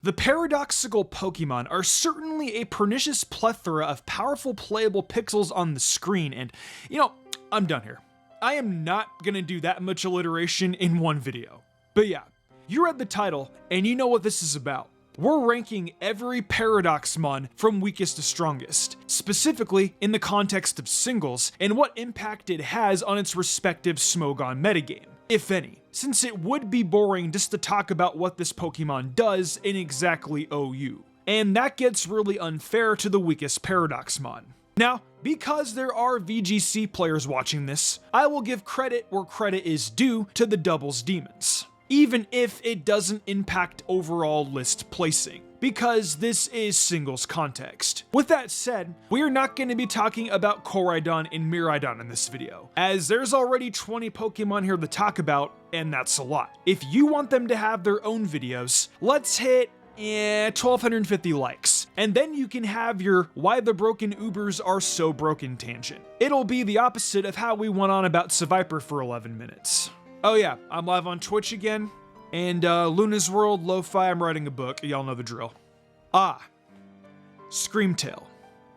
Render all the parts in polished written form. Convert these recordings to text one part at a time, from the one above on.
The paradoxical Pokemon are certainly a pernicious plethora of powerful playable pixels on the screen, and I'm done here. I am not gonna do that much alliteration in one video. But yeah, you read the title and you know what this is about. We're ranking every Paradoxmon from weakest to strongest, specifically in the context of singles and what impact it has on its respective Smogon metagame, if any, since it would be boring just to talk about what this Pokemon does in exactly OU. And that gets really unfair to the weakest Paradoxmon. Now, because there are VGC players watching this, I will give credit where credit is due to the Doubles Demons, even if it doesn't impact overall list placing, because this is singles context. With that said, we are not going to be talking about Koraidon and Miraidon in this video, as there's already 20 Pokemon here to talk about, and that's a lot. If you want them to have their own videos, let's hit 1250 likes, and then you can have your why the broken Ubers are so broken tangent. It'll be the opposite of how we went on about Seviper for 11 minutes. Oh yeah, I'm live on Twitch again, and Luna's World, Lo-Fi, I'm writing a book, y'all know the drill. Screamtail.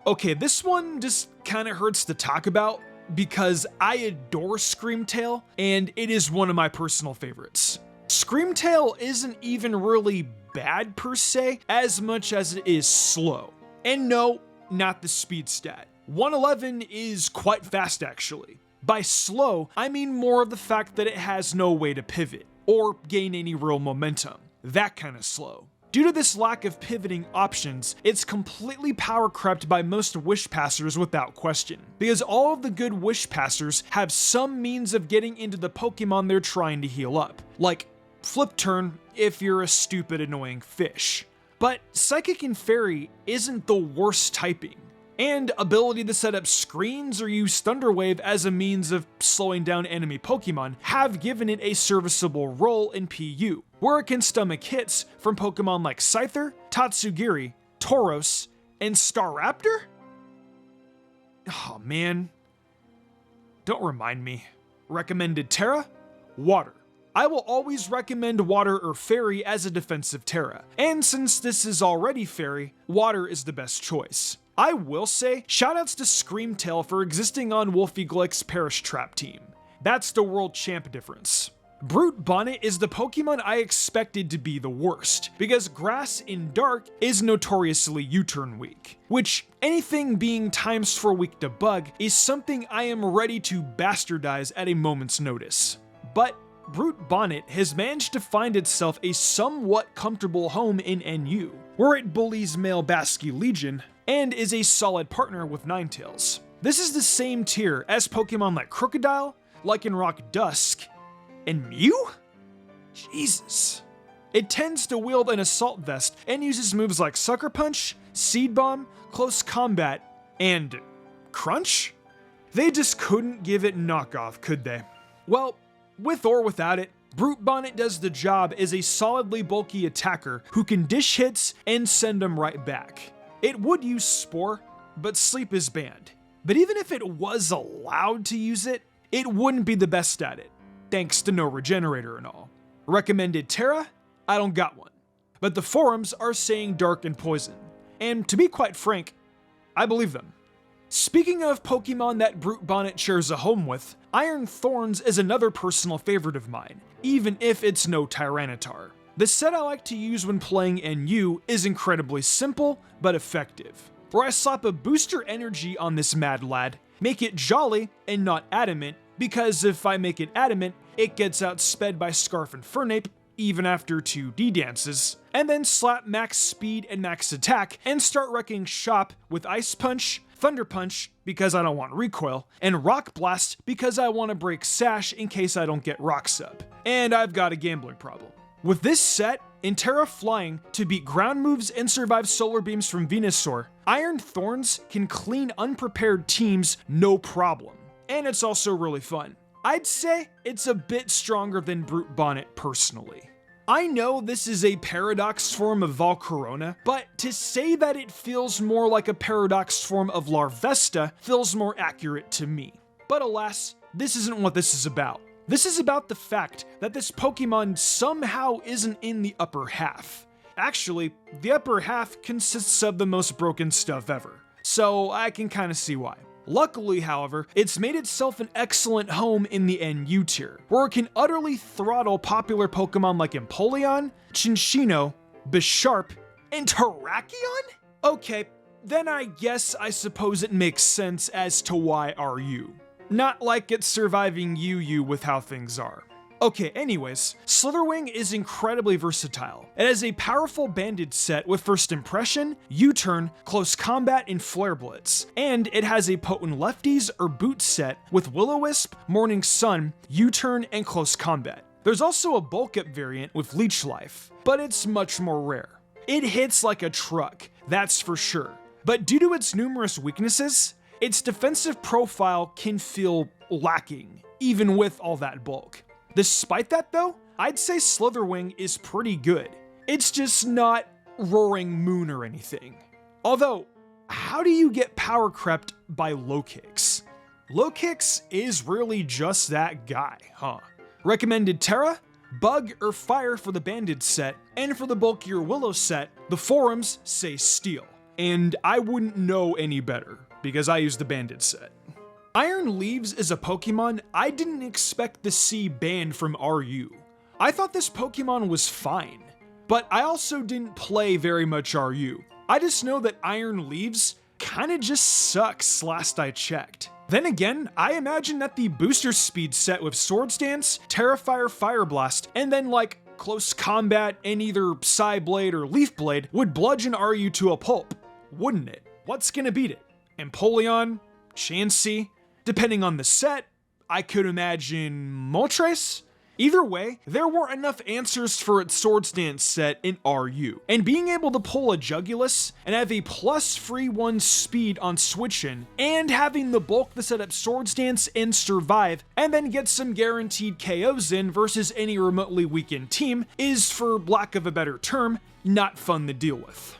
Okay, this one just kinda hurts to talk about, because I adore Screamtail, and it is one of my personal favorites. Screamtail isn't even really bad per se, as much as it is slow. And no, not the speed stat. 111 is quite fast actually. By slow, I mean more of the fact that it has no way to pivot, or gain any real momentum. That kind of slow. Due to this lack of pivoting options, it's completely power crept by most Wish Passers without question, because all of the good Wish Passers have some means of getting into the Pokemon they're trying to heal up, like Flip Turn if you're a stupid annoying fish. But Psychic and Fairy isn't the worst typing, and ability to set up screens or use Thunder Wave as a means of slowing down enemy Pokemon have given it a serviceable role in PU, where it can stomach hits from Pokemon like Scyther, Tatsugiri, Tauros, and Staraptor? Oh man. Don't remind me. Recommended Terra? Water. I will always recommend Water or Fairy as a defensive Terra, and since this is already Fairy, Water is the best choice. I will say, shoutouts to Screamtail for existing on Wolfie Glick's Perish Trap team. That's the world champ difference. Brute Bonnet is the Pokemon I expected to be the worst, because Grass in Dark is notoriously U-turn weak, which anything being ×4 weak to Bug is something I am ready to bastardize at a moment's notice. But Brute Bonnet has managed to find itself a somewhat comfortable home in NU, where it bullies male Basque Legion and is a solid partner with Ninetales. This is the same tier as Pokemon like Crocodile, Lycanroc Dusk, and Mew? Jesus. It tends to wield an Assault Vest and uses moves like Sucker Punch, Seed Bomb, Close Combat, and Crunch? They just couldn't give it knockoff, could they? Well, with or without it, Brute Bonnet does the job as a solidly bulky attacker who can dish hits and send them right back. It would use Spore, but Sleep is banned. But even if it was allowed to use it, it wouldn't be the best at it, thanks to no regenerator and all. Recommended Terra? I don't got one. But the forums are saying Dark and Poison, and to be quite frank, I believe them. Speaking of Pokemon that Brute Bonnet shares a home with, Iron Thorns is another personal favorite of mine, even if it's no Tyranitar. The set I like to use when playing NU is incredibly simple, but effective, where I slap a booster energy on this mad lad, make it jolly and not adamant, because if I make it adamant, it gets outsped by Scarf and Fernape, even after 2 D-dances, and then slap max speed and max attack and start wrecking shop with Ice Punch, Thunder Punch because I don't want recoil, and Rock Blast because I want to break Sash in case I don't get Rocks up. And I've got a gambling problem. With this set, in Terra Flying, to beat ground moves and survive solar beams from Venusaur, Iron Thorns can clean unprepared teams no problem. And it's also really fun. I'd say it's a bit stronger than Brute Bonnet personally. I know this is a paradox form of Volcarona, but to say that it feels more like a paradox form of Larvesta feels more accurate to me. But alas, this isn't what this is about. This is about the fact that this Pokemon somehow isn't in the upper half. Actually, the upper half consists of the most broken stuff ever, so I can kinda see why. Luckily, however, it's made itself an excellent home in the NU tier, where it can utterly throttle popular Pokemon like Empoleon, Chinchino, Bisharp, and Terrakion? Okay, then I suppose it makes sense as to why RU. Not like it's surviving UU with how things are. Okay, anyways, Slitherwing is incredibly versatile. It has a powerful banded set with First Impression, U-Turn, Close Combat, and Flare Blitz. And it has a potent Lefties or Boot set with Will-O-Wisp, Morning Sun, U-Turn, and Close Combat. There's also a Bulk Up variant with Leech Life, but it's much more rare. It hits like a truck, that's for sure. But due to its numerous weaknesses, its defensive profile can feel lacking, even with all that bulk. Despite that though, I'd say Slitherwing is pretty good. It's just not Roaring Moon or anything. Although, how do you get power crept by Low Kicks? Low Kicks is really just that guy, huh? Recommended Terra, Bug or Fire for the banded set, and for the bulkier Willow set, the forums say Steel. And I wouldn't know any better, because I use the banded set. Iron Leaves is a Pokemon I didn't expect to see banned from RU. I thought this Pokemon was fine, but I also didn't play very much RU. I just know that Iron Leaves kinda just sucks last I checked. Then again, I imagine that the booster speed set with Swords Dance, Terrafire, Fire Blast, and then like Close Combat and either Psyblade or Leaf Blade would bludgeon RU to a pulp, wouldn't it? What's gonna beat it? Empoleon? Chansey? Depending on the set, I could imagine Moltres? Either way, there weren't enough answers for its Swords Dance set in RU, and being able to pull a Jugulis and have a plus free 1 speed on switch-in, and having the bulk to set up Swords Dance and survive, and then get some guaranteed KOs in versus any remotely weakened team is, for lack of a better term, not fun to deal with.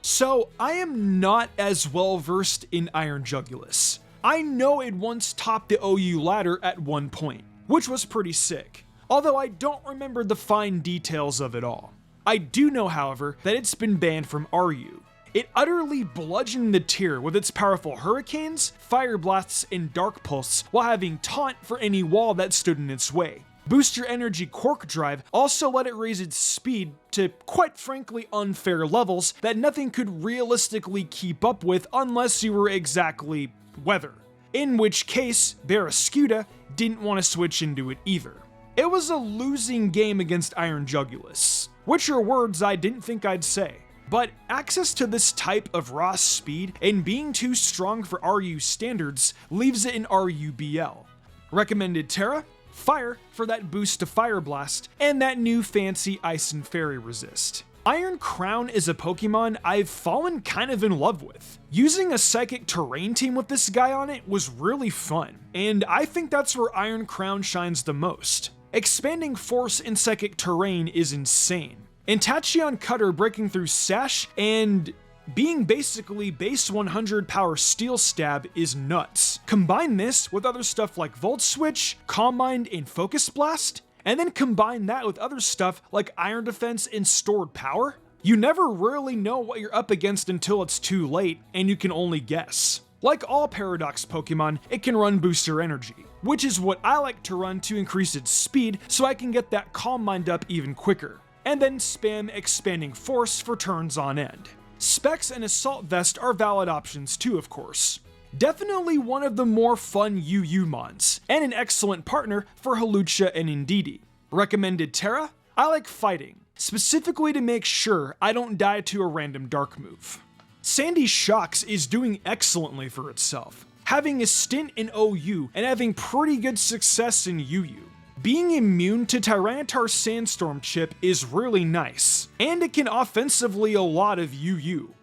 So I am not as well versed in Iron Jugulis. I know it once topped the OU ladder at one point, which was pretty sick, although I don't remember the fine details of it all. I do know, however, that it's been banned from RU. It utterly bludgeoned the tier with its powerful Hurricanes, Fire Blasts, and Dark Pulse while having Taunt for any wall that stood in its way. Booster Energy Quark Drive also let it raise its speed to, quite frankly, unfair levels that nothing could realistically keep up with unless you were exactly weather. In which case, Barraskewda didn't want to switch into it either. It was a losing game against Iron Jugulis, which are words I didn't think I'd say. But access to this type of raw speed and being too strong for RU standards leaves it in RUBL. Recommended Terra, Fire for that boost to Fire Blast, and that new fancy Ice and Fairy resist. Iron Crown is a Pokemon I've fallen kind of in love with. Using a Psychic Terrain team with this guy on it was really fun, and I think that's where Iron Crown shines the most. Expanding Force in Psychic Terrain is insane. And Tachyon Cutter breaking through Sash and being basically base 100 power Steel Stab is nuts. Combine this with other stuff like Volt Switch, Calm Mind, and Focus Blast, and then combine that with other stuff like Iron Defense and Stored Power, you never really know what you're up against until it's too late, and you can only guess. Like all Paradox Pokemon, it can run Booster Energy, which is what I like to run to increase its speed so I can get that Calm Mind up even quicker, and then spam Expanding Force for turns on end. Specs and Assault Vest are valid options too, of course. Definitely one of the more fun UU mons, and an excellent partner for Hawlucha and Indeedee. Recommended Terra? I like fighting, specifically to make sure I don't die to a random dark move. Sandy Shocks is doing excellently for itself, having a stint in OU and having pretty good success in UU. Being immune to Tyranitar Sandstorm Chip is really nice, and it can offensively a lot of UU.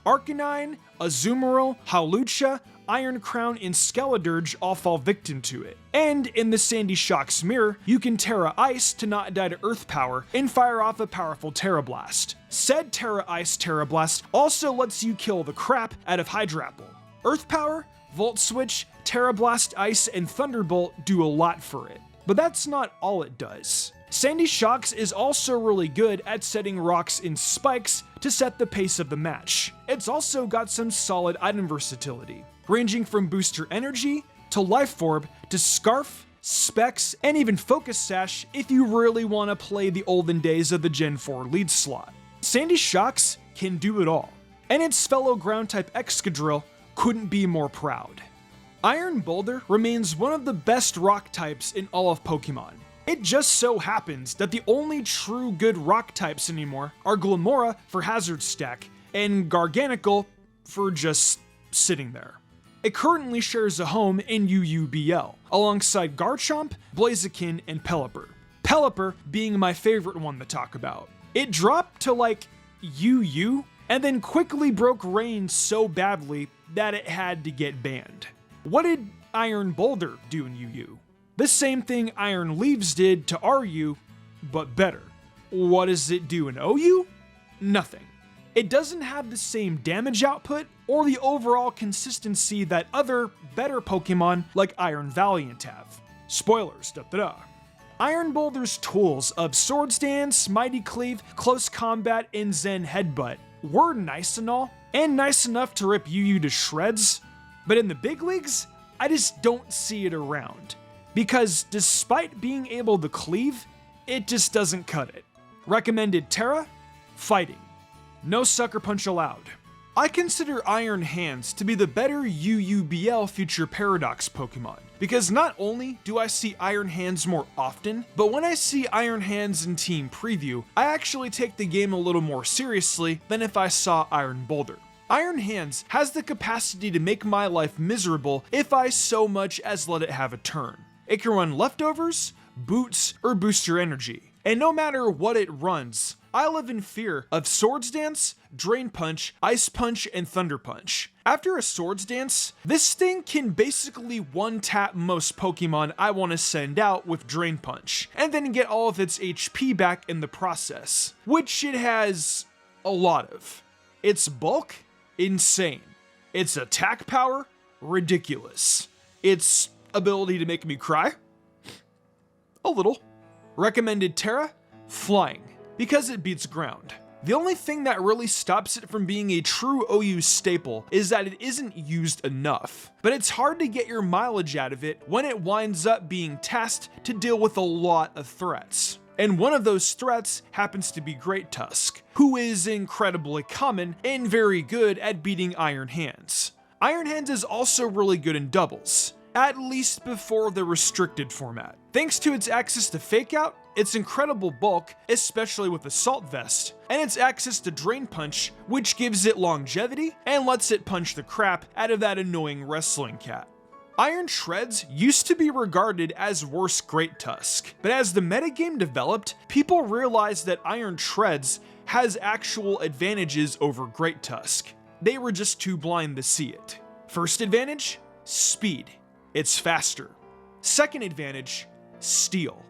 Arcanine, Azumarill, Hawlucha, Iron Crown, and Skeledirge all fall victim to it. And in the Sandy Shocks mirror, you can Terra Ice to not die to Earth Power and fire off a powerful Terra Blast. Said Terra Ice Terra Blast also lets you kill the crap out of Hydrapple. Earth Power, Volt Switch, Terra Blast Ice, and Thunderbolt do a lot for it. But that's not all it does. Sandy Shocks is also really good at setting rocks in spikes to set the pace of the match. It's also got some solid item versatility, ranging from booster energy to life orb to scarf, specs, and even focus sash if you really want to play the olden days of the Gen 4 lead slot. Sandy Shocks can do it all, and its fellow ground type Excadrill couldn't be more proud. Iron Boulder remains one of the best rock types in all of Pokemon. It just so happens that the only true good rock types anymore are Glimmora for Hazard Stack and Garganacl for just sitting there. It currently shares a home in UUBL, alongside Garchomp, Blaziken, and Pelipper. Pelipper being my favorite one to talk about. It dropped to like UU, and then quickly broke reign so badly that it had to get banned. What did Iron Boulder do in UU? The same thing Iron Leaves did to RU, but better. What does it do in OU? Nothing. It doesn't have the same damage output or the overall consistency that other, better Pokemon like Iron Valiant have. Spoilers, da-da-da. Iron Boulder's tools of Swords Dance, Mighty Cleave, Close Combat, and Zen Headbutt were nice and all, and nice enough to rip UU to shreds, but in the big leagues, I just don't see it around. Because despite being able to cleave, it just doesn't cut it. Recommended Terra? Fighting. No Sucker Punch allowed. I consider Iron Hands to be the better UUBL Future Paradox Pokemon, because not only do I see Iron Hands more often, but when I see Iron Hands in Team Preview, I actually take the game a little more seriously than if I saw Iron Boulder. Iron Hands has the capacity to make my life miserable if I so much as let it have a turn. It can run leftovers, boots, or booster energy. And no matter what it runs, I live in fear of Swords Dance, Drain Punch, Ice Punch, and Thunder Punch. After a Swords Dance, this thing can basically one-tap most Pokemon I want to send out with Drain Punch, and then get all of its HP back in the process, which it has a lot of. Its bulk? Insane. Its attack power? Ridiculous. Its ability to make me cry? A little. Recommended Terra? Flying, because it beats ground. The only thing that really stops it from being a true OU staple is that it isn't used enough, but it's hard to get your mileage out of it when it winds up being tasked to deal with a lot of threats. And one of those threats happens to be Great Tusk, who is incredibly common and very good at beating Iron Hands. Iron Hands is also really good in doubles, at least before the restricted format. Thanks to its access to Fake Out, its incredible bulk, especially with Assault Vest, and its access to Drain Punch, which gives it longevity and lets it punch the crap out of that annoying wrestling cat. Iron Shreds used to be regarded as worse Great Tusk, but as the metagame developed, people realized that Iron Shreds has actual advantages over Great Tusk. They were just too blind to see it. First advantage? Speed. It's faster. Second advantage? Steel.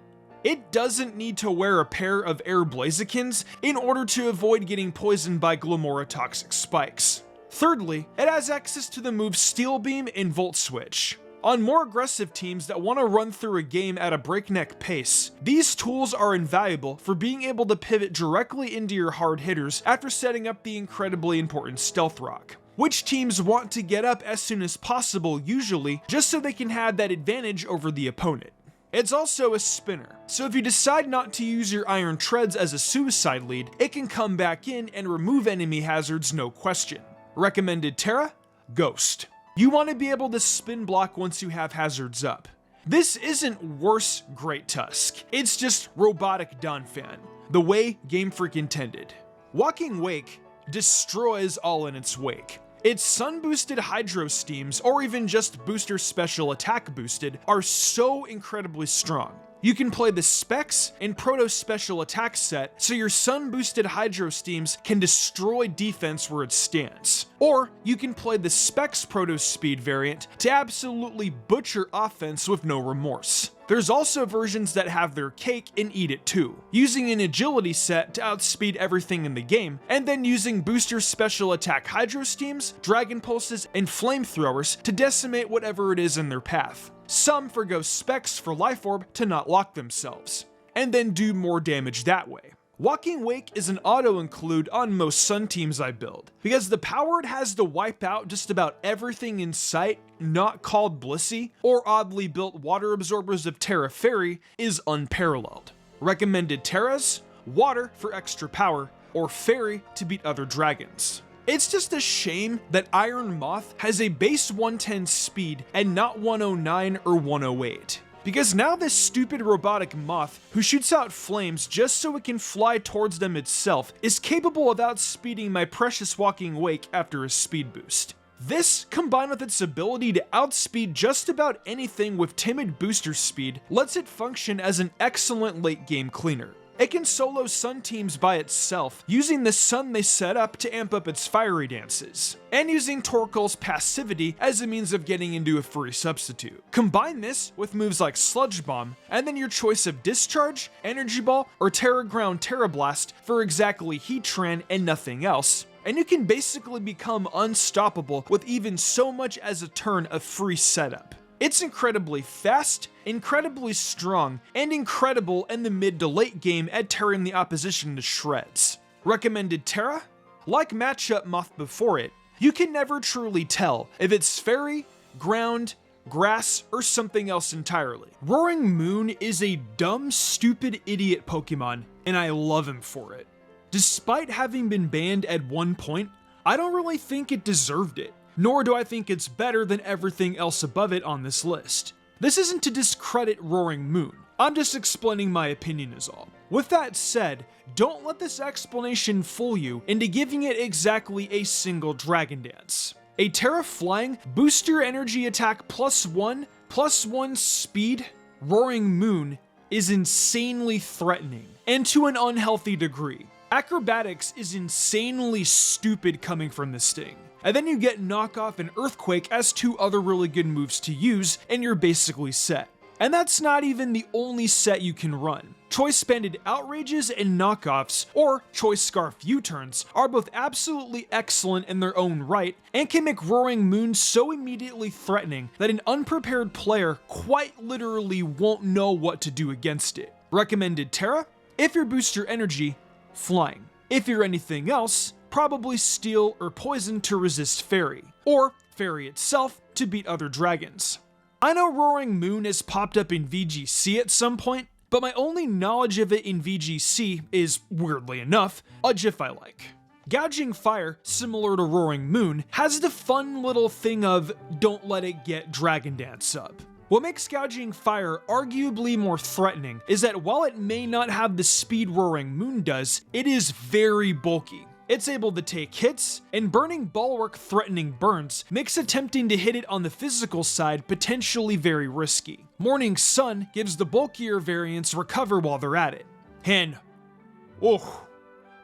It doesn't need to wear a pair of Air Blazikens in order to avoid getting poisoned by Glimmora toxic spikes. Thirdly, it has access to the moves Steel Beam and Volt Switch. On more aggressive teams that want to run through a game at a breakneck pace, these tools are invaluable for being able to pivot directly into your hard hitters after setting up the incredibly important Stealth Rock, which teams want to get up as soon as possible usually, just so they can have that advantage over the opponent. It's also a spinner, so if you decide not to use your Iron Treads as a suicide lead, it can come back in and remove enemy hazards no question. Recommended Terra? Ghost. You want to be able to spin block once you have hazards up. This isn't worse Great Tusk, it's just robotic Donphan, the way Game Freak intended. Walking Wake destroys all in its wake. Its sun boosted Hydro Steams, or even just booster special attack boosted, are so incredibly strong. You can play the Specs and Proto Special Attack set, so your sun boosted Hydro Steams can destroy defense where it stands. Or you can play the Specs Proto Speed variant to absolutely butcher offense with no remorse. There's also versions that have their cake and eat it too, using an agility set to outspeed everything in the game, and then using booster special attack Hydro Steams, Dragon Pulses, and Flamethrowers to decimate whatever it is in their path. Some forgo Specs for Life Orb to not lock themselves. and then do more damage that way. Walking Wake is an auto-include on most Sun teams I build, because the power it has to wipe out just about everything in sight not called Blissey or oddly built water absorbers of Terra Fairy is unparalleled. Recommended Terras: Water for extra power, or Fairy to beat other dragons. It's just a shame that Iron Moth has a base 110 speed and not 109 or 108. Because now this stupid robotic moth, who shoots out flames just so it can fly towards them itself, is capable of outspeeding my precious Walking Wake after a speed boost. This, combined with its ability to outspeed just about anything with timid booster speed, lets it function as an excellent late game cleaner. It can solo Sun teams by itself, using the sun they set up to amp up its fiery dances, and using Torkoal's passivity as a means of getting into a free substitute. Combine this with moves like Sludge Bomb, and then your choice of Discharge, Energy Ball, or Terra Ground Terra Blast for exactly Heatran and nothing else, and you can basically become unstoppable with even so much as a turn of free setup. It's incredibly fast, incredibly strong, and incredible in the mid to late game at tearing the opposition to shreds. Recommended Terra? Like matchup Moth before it, you can never truly tell if it's fairy, ground, grass, or something else entirely. Roaring Moon is a dumb, stupid idiot Pokemon, and I love him for it. Despite having been banned at one point, I don't really think it deserved it. Nor do I think it's better than everything else above it on this list. This isn't to discredit Roaring Moon, I'm just explaining my opinion is all. With that said, don't let this explanation fool you into giving it exactly a single Dragon Dance. A Terra Flying, booster energy attack +1 speed, Roaring Moon is insanely threatening, and to an unhealthy degree. Acrobatics is insanely stupid coming from this thing. And then you get Knockoff and Earthquake as two other really good moves to use, and you're basically set. And that's not even the only set you can run. Choice Banded Outrages and Knockoffs, or Choice Scarf U-turns, are both absolutely excellent in their own right, and can make Roaring Moon so immediately threatening that an unprepared player quite literally won't know what to do against it. Recommended Terra? If you're booster energy, Flying. If you're anything else, probably Steel or Poison to resist Fairy, or Fairy itself to beat other dragons. I know Roaring Moon has popped up in VGC at some point, but my only knowledge of it in VGC is, weirdly enough, a GIF I like. Gouging Fire, similar to Roaring Moon, has the fun little thing of don't let it get Dragon Dance up. What makes Gouging Fire arguably more threatening is that while it may not have the speed Roaring Moon does, it is very bulky. It's able to take hits, and Burning Bulwark threatening burns makes attempting to hit it on the physical side potentially very risky. Morning Sun gives the bulkier variants recover while they're at it. And,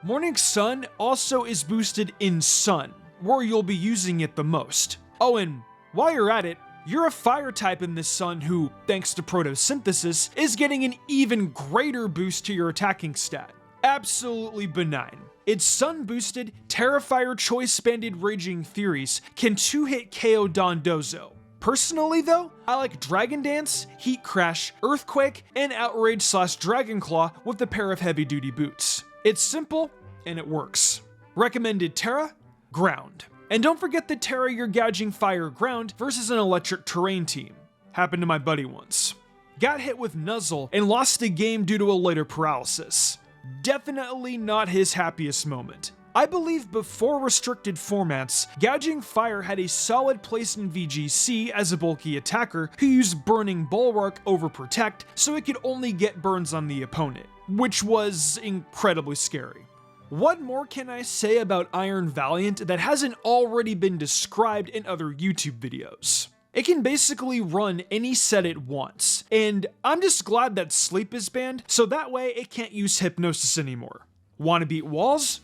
Morning Sun also is boosted in Sun, where you'll be using it the most. Oh, and while you're at it, you're a fire type in this Sun who, thanks to photosynthesis, is getting an even greater boost to your attacking stat. Absolutely benign. Its Sun boosted Terrifier Choice Banded Raging Furies can 2-hit KO Dondozo. Personally though, I like Dragon Dance, Heat Crash, Earthquake, and Outrage/Dragon Claw with a pair of heavy duty boots. It's simple, and it works. Recommended Terra? Ground. And don't forget the Terra your Gouging Fire Ground versus an electric terrain team. Happened to my buddy once. Got hit with Nuzzle and lost the game due to a later paralysis. Definitely not his happiest moment. I believe before restricted formats, Gouging Fire had a solid place in VGC as a bulky attacker who used Burning Bulwark over Protect so it could only get burns on the opponent, which was incredibly scary. What more can I say about Iron Valiant that hasn't already been described in other YouTube videos? It can basically run any set it wants, and I'm just glad that Sleep is banned, so that way it can't use Hypnosis anymore. Wanna beat walls?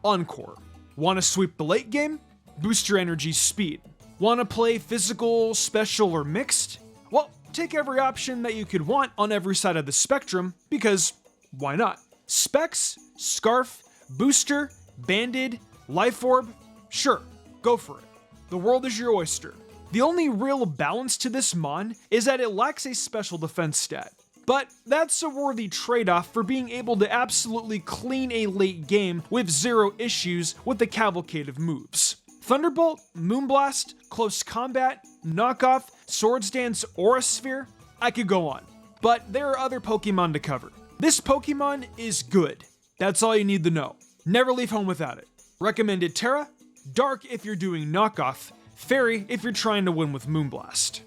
Encore. Wanna sweep the late game? Boost your energy speed. Wanna play physical, special, or mixed? Well, take every option that you could want on every side of the spectrum, because why not? Specs, Scarf, Booster, Banded, Life Orb? Sure, go for it. The world is your oyster. The only real balance to this mon is that it lacks a special defense stat. but that's a worthy trade-off for being able to absolutely clean a late game with zero issues with the cavalcade of moves. Thunderbolt, Moonblast, Close Combat, Knockoff, Swords Dance, Aura Sphere, I could go on, but there are other Pokemon to cover. This Pokemon is good. That's all you need to know. Never leave home without it. Recommended Terra, Dark if you're doing Knockoff, Fairy if you're trying to win with Moonblast.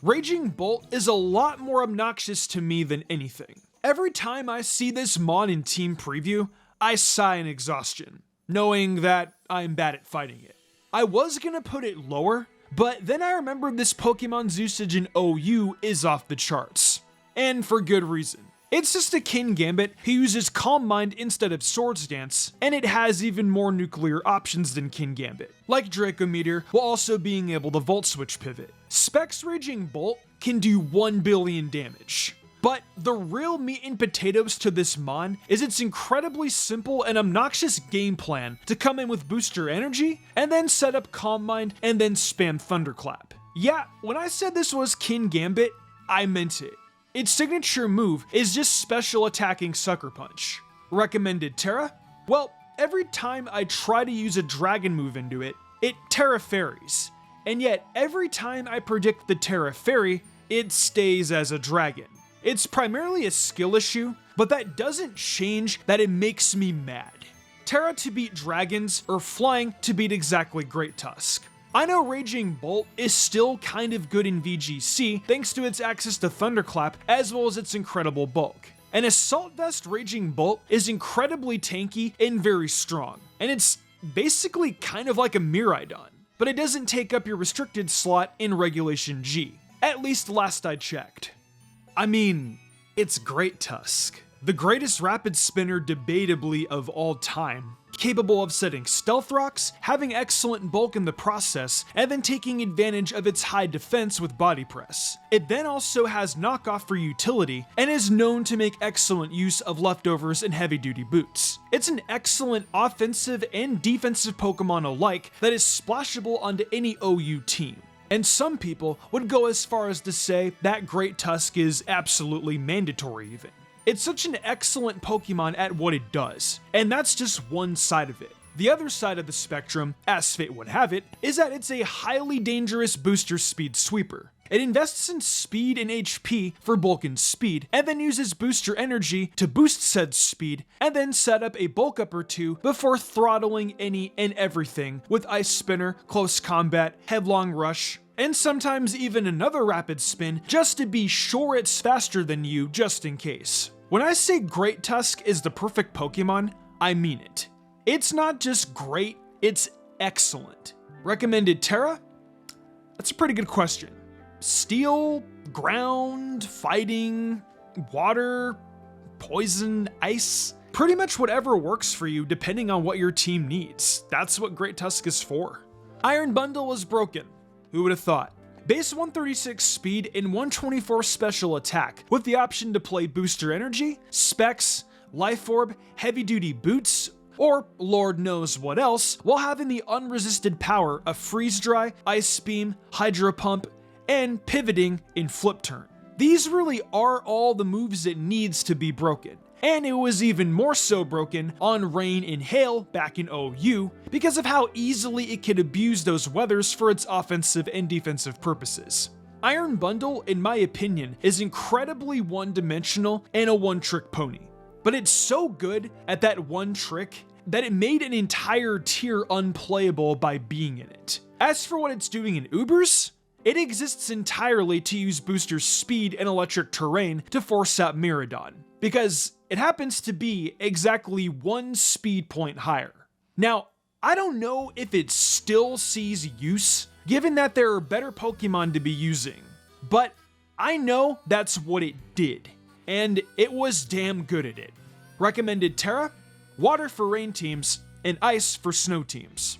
Raging Bolt is a lot more obnoxious to me than anything. Every time I see this mon in team preview, I sigh in exhaustion, knowing that I'm bad at fighting it. I was gonna put it lower, but then I remembered this Pokemon's usage in OU is off the charts. And for good reason. It's just a Kingambit who uses Calm Mind instead of Swords Dance, and it has even more nuclear options than Kingambit, like Draco Meteor, while also being able to Volt Switch pivot. Specs Raging Bolt can do 1 billion damage. But the real meat and potatoes to this mon is its incredibly simple and obnoxious game plan to come in with Booster Energy, and then set up Calm Mind, and then spam Thunderclap. Yeah, when I said this was Kingambit, I meant it. Its signature move is just special attacking Sucker Punch. Recommended Terra? Well, every time I try to use a dragon move into it, it Terra Fairies. And yet, every time I predict the Terra Fairy, it stays as a dragon. It's primarily a skill issue, but that doesn't change that it makes me mad. Terra to beat dragons, or flying to beat exactly Great Tusk. I know Raging Bolt is still kind of good in VGC thanks to its access to Thunderclap as well as its incredible bulk. An Assault Vest Raging Bolt is incredibly tanky and very strong, and it's basically kind of like a Miraidon, but it doesn't take up your restricted slot in Regulation G, at least last I checked. I mean, it's Great Tusk, the greatest rapid spinner debatably of all time, capable of setting stealth rocks, having excellent bulk in the process, and then taking advantage of its high defense with body press. It then also has knockoff for utility, and is known to make excellent use of leftovers and heavy duty boots. It's an excellent offensive and defensive Pokemon alike that is splashable onto any OU team. And some people would go as far as to say that Great Tusk is absolutely mandatory even. It's such an excellent Pokemon at what it does, and that's just one side of it. The other side of the spectrum, as fate would have it, is that it's a highly dangerous booster speed sweeper. It invests in speed and HP for bulk and speed, and then uses booster energy to boost said speed, and then set up a bulk up or two before throttling any and everything with Ice Spinner, Close Combat, Headlong Rush, and sometimes even another rapid spin just to be sure it's faster than you just in case. When I say Great Tusk is the perfect Pokemon, I mean it. It's not just great, it's excellent. Recommended Terra? That's a pretty good question. Steel, ground, fighting, water, poison, ice, pretty much whatever works for you depending on what your team needs. That's what Great Tusk is for. Iron Bundle was broken. Who would have thought? Base 136 speed and 124 special attack, with the option to play Booster Energy, Specs, Life Orb, Heavy Duty Boots, or Lord knows what else, while having the unresisted power of Freeze Dry, Ice Beam, Hydro Pump, and pivoting in Flip Turn. These really are all the moves it needs to be broken. And it was even more so broken on Rain and Hail back in OU because of how easily it could abuse those weathers for its offensive and defensive purposes. Iron Bundle, in my opinion, is incredibly one-dimensional and a one-trick pony. But it's so good at that one trick that it made an entire tier unplayable by being in it. As for what it's doing in Ubers, it exists entirely to use Booster Speed and Electric Terrain to force out Miraidon, because it happens to be exactly 1 speed point higher. Now, I don't know if it still sees use, given that there are better Pokemon to be using, but I know that's what it did, and it was damn good at it. Recommended Terra, Water for rain teams, and Ice for snow teams.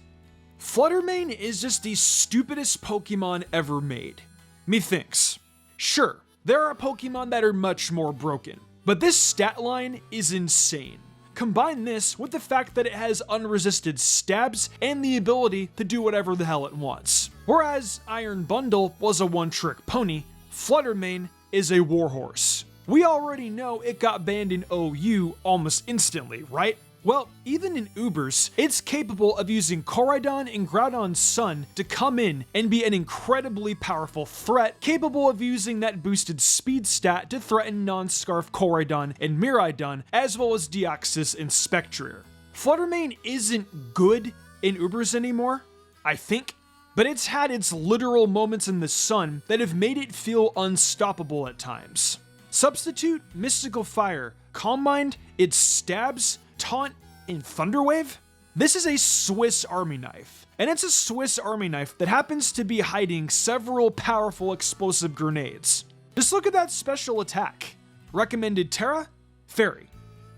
Fluttermane is just the stupidest Pokemon ever made. Methinks. Sure, there are Pokemon that are much more broken, but this stat line is insane. Combine this with the fact that it has unresisted stabs and the ability to do whatever the hell it wants. Whereas Iron Bundle was a one-trick pony, Fluttermane is a warhorse. We already know it got banned in OU almost instantly, right? Well, even in Ubers, it's capable of using Koraidon and Groudon's Sun to come in and be an incredibly powerful threat, capable of using that boosted speed stat to threaten non-Scarf Koraidon and Miraidon, as well as Deoxys and Spectrier. Fluttermane isn't good in Ubers anymore, I think, but it's had its literal moments in the sun that have made it feel unstoppable at times. Substitute Mystical Fire, Calm Mind, its stabs, Taunt, and Thunderwave? This is a Swiss Army knife, and it's a Swiss Army knife that happens to be hiding several powerful explosive grenades. Just look at that special attack. Recommended Terra? Fairy.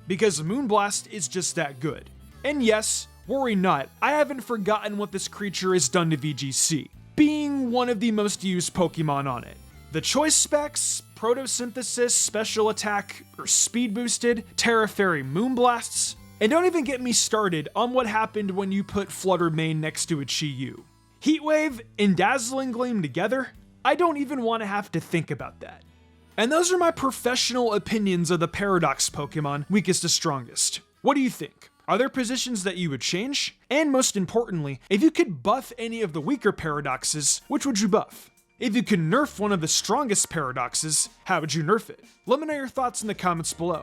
Because Moonblast is just that good. And yes, worry not, I haven't forgotten what this creature has done to VGC, being one of the most used Pokemon on it. The choice specs, Photosynthesis, Special Attack, or Speed Boosted, Terra Fairy Moonblasts, and don't even get me started on what happened when you put Fluttermane next to a Chi-Yu. Heatwave and Dazzling Gleam together? I don't even want to have to think about that. And those are my professional opinions of the Paradox Pokemon, weakest to strongest. What do you think? Are there positions that you would change? And most importantly, if you could buff any of the weaker Paradoxes, which would you buff? If you could nerf one of the strongest Paradoxes, how would you nerf it? Let me know your thoughts in the comments below.